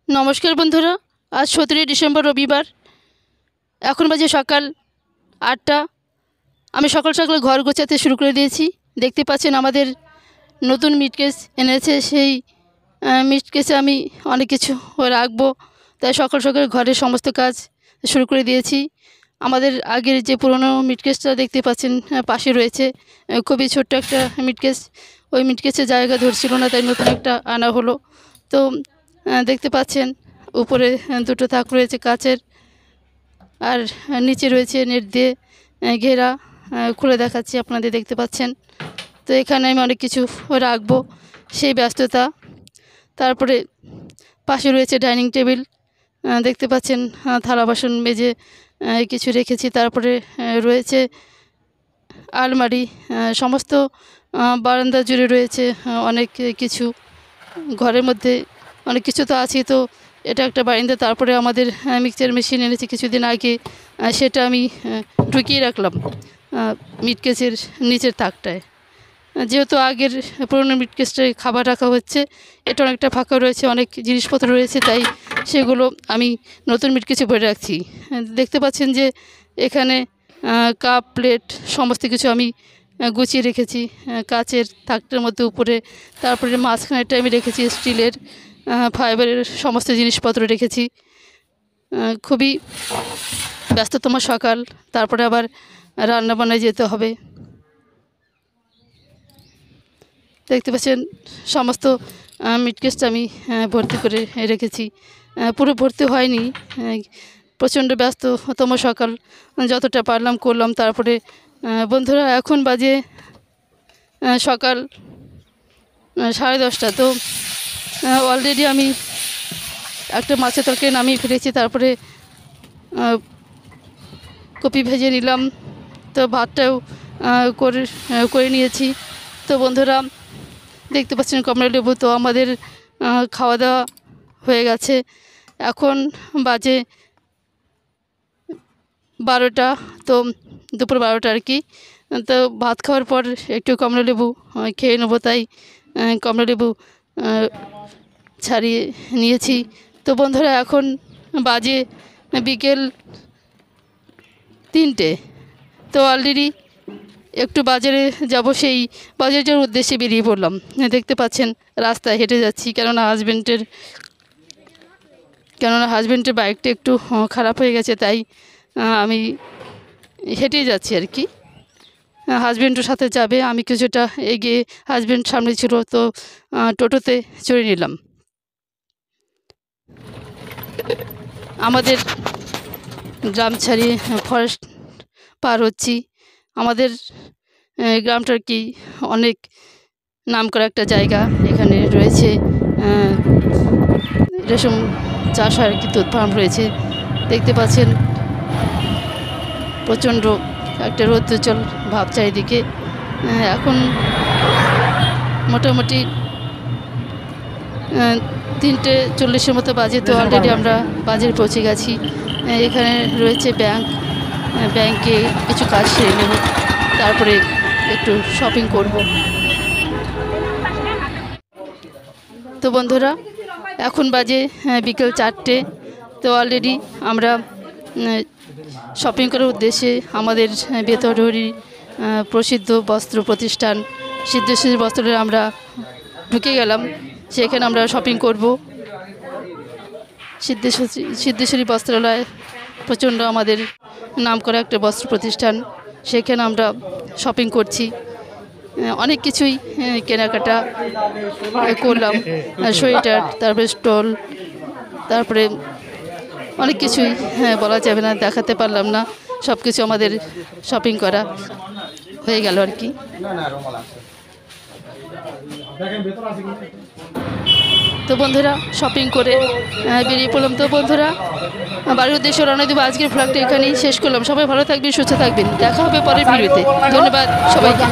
নমস্কার বন্ধুরা, আজ 17 ডিসেম্বর রবিবার। এখন বাজে সকাল 8টা। আমি সকাল সকাল ঘর গোছাতে শুরু করে দিয়েছি। দেখতে পাচ্ছেন আমাদের নতুন মিটকেস এনেছে, সেই মিটকেসে আমি অনেক কিছু রাখবো, তাই সকাল সকাল ঘরের সমস্ত কাজ শুরু করে দিয়েছি। আমাদের আগের যে পুরনো মিটকেসটা দেখতে পাচ্ছেন পাশে রয়েছে, খুবই ছোট্ট একটা মিটকেস। ওই মিটকেসে জায়গা ধরছিল না, তাই নতুন একটা আনা হলো। তো দেখতে পাচ্ছেন উপরে দুটো থাক রয়েছে কাচের, আর নিচে রয়েছে নেট দিয়ে ঘেরা। খুলে দেখাচ্ছি আপনাদের, দেখতে পাচ্ছেন। তো এখানে আমি অনেক কিছু রাখবো, সেই ব্যস্ততা। তারপরে পাশে রয়েছে ডাইনিং টেবিল, দেখতে পাচ্ছেন থালা বাসন মেজে কিছু রেখেছি। তারপরে রয়েছে আলমারি, সমস্ত বারান্দা জুড়ে রয়েছে অনেক কিছু। ঘরের মধ্যে অনেক কিছু তো আছে, তো এটা একটা বারান্দা। তারপরে আমাদের মিক্সচার মেশিন এনেছি কিছুদিন আগে, সেটা আমি ঢুকিয়ে রাখলাম মিটকেসের নিচের তাকটায়। যেহেতু আগের পুরোনো মিটকেসটায় খাবার রাখা হচ্ছে, এটা অনেকটা ফাঁকা রয়েছে, অনেক জিনিসপত্র রয়েছে, তাই সেগুলো আমি নতুন মিটকেসে ভরে রাখছি। দেখতে পাচ্ছেন যে এখানে কাপ প্লেট সমস্ত কিছু আমি গুছিয়ে রেখেছি কাচের থাকটার মধ্যে উপরে। তারপরে মাঝখানেরটা আমি রেখেছি স্টিলের, ফাইবারের সমস্ত জিনিসপত্র রেখেছি। খুবই ব্যস্ততম সকাল। তারপরে আবার রান্নাবান্নায় যেতে হবে। দেখতে পাচ্ছেন সমস্ত মিটকেসটা আমি ভর্তি করে রেখেছি। পুরো ভর্তি হয়নি, প্রচণ্ড ব্যস্ততম সকাল, যতটা পারলাম করলাম। তারপরে বন্ধুরা এখন বাজে সকাল 10:30। তো অলরেডি আমি একটা মাছের তরকারি নামিয়ে ফেলেছি। তারপরে কপি ভেজে নিলাম, তো ভাতটাও করে নিয়েছি। তো বন্ধুরা দেখতে পাচ্ছেন কমলা লেবু। তো আমাদের খাওয়া দাওয়া হয়ে গেছে। এখন বাজে 12টা, তো দুপুর 12টা আর কি। তো ভাত খাওয়ার পর একটু কমলা লেবু খেয়ে নেবো, তাই কমলা লেবু ছাড়িয়ে নিয়েছি। তো বন্ধুরা এখন বাজে বিকেল 3টে। তো অলরেডি একটু বাজারে যাব, সেই বাজারে যাওয়ার উদ্দেশ্যে বেরিয়ে পড়লাম। দেখতে পাচ্ছেন রাস্তায় হেঁটে যাচ্ছি, কেননা হাজব্যান্ডের বাইকটা একটু খারাপ হয়ে গেছে, তাই আমি হেঁটে যাচ্ছি আর কি। হাজব্যান্ডও সাথে যাবে, আমি কিছুটা এগিয়ে, হাজব্যান্ড সামনে ছিল, তো টোটোতে চড়ে নিলাম। আমাদের গ্রাম ছাড়িয়ে ফরেস্ট পার হচ্ছি। আমাদের গ্রামটা আর কি অনেক নামকরা একটা জায়গা। এখানে রয়েছে রেশম চাষ হয় আর কি, দুধ ফার্ম রয়েছে। দেখতে পাচ্ছেন প্রচণ্ড একটা রৌদ্রোজ্জ্বল ভাব চারিদিকে। এখন মোটামুটি 3:40 মতো বাজে। তো অলরেডি আমরা বাজারে পৌঁছে গেছি। এখানে রয়েছে ব্যাংকে কিছু কাজ সেরে নেব, তারপরে একটু শপিং করব। তো বন্ধুরা এখন বাজে বিকেল 4টে। তো অলরেডি আমরা শপিং করার উদ্দেশ্যে আমাদের বেতরহরি প্রসিদ্ধ বস্ত্র প্রতিষ্ঠান সিদ্ধেশ্বরী বস্ত্রালয়ে আমরা ঢুকে গেলাম। সেখানে আমরা শপিং করব। সিদ্ধেশ্বরী বস্ত্রালয় প্রচণ্ড আমাদের নামকরা একটা বস্ত্র প্রতিষ্ঠান, সেখানে আমরা শপিং করছি। অনেক কিছুই কেনাকাটা করলাম, সোয়েটার, তারপরে স্টল, তারপরে অনেক কিছুই বলা যাবে না, দেখাতে পারলাম না। সব কিছু আমাদের শপিং করা হয়ে গেল আর কি। তো বন্ধুরা শপিং করে বেরিয়ে পড়লাম। তো বন্ধুরা বাড়ির উদ্দেশ্যে রওনা দেবো। আজকের ভ্লগটা এখানেই শেষ করলাম। সবাই ভালো থাকবেন, সুস্থ থাকবেন। দেখা হবে পরের ভিডিওতে। ধন্যবাদ সবাইকে।